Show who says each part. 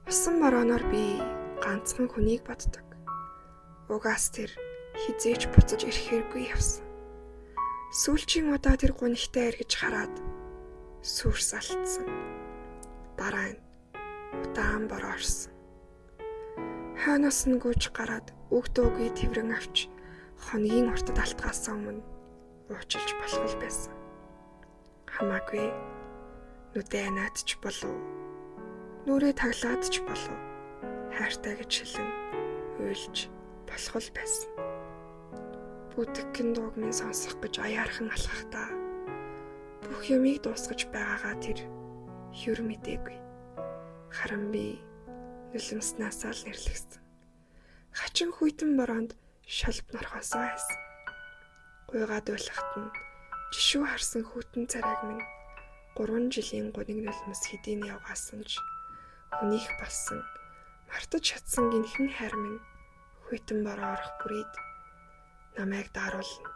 Speaker 1: Усан морооноор би ганцхан хүнийг боддог. Угаас тэр хизээч буцаж ирэхээргүй явсан. Сүүлчийн удаа тэр гунигтай эргэж хараад сүрс алдсан. Дараа нь удаан бороо орсон. Хойноос нь гүйж гараад үг дуугүй тэврэн авч хоногийн уртад алтгаасаа өмнө уучилж болох байсан. Хамаагүй нүдэ наадч болов, нүрээ таглаадч болов, хайртай гэж хэлэн уйлж болох байсан. Бүдгэн дууг минь сонсох гэж аяархан алхахдаа бүх юмыг дуусгаж байгаагаа тэр юр мэдээгүй. Харин би нулимснаасаа л нэрлэгсэн. Хачин хүйтэн бороонд шалб норхосоо байсан. Гуйгаад уйлахт нь жишүү харсан хүйтэн царайг минь 3 жилийн гуниг нулимс хэдийн явгаасан ч хүнийх болсон мартаж чадсан гинхэн хайр минь хүйтэн бороо орох бүрийд намайг дааруулна.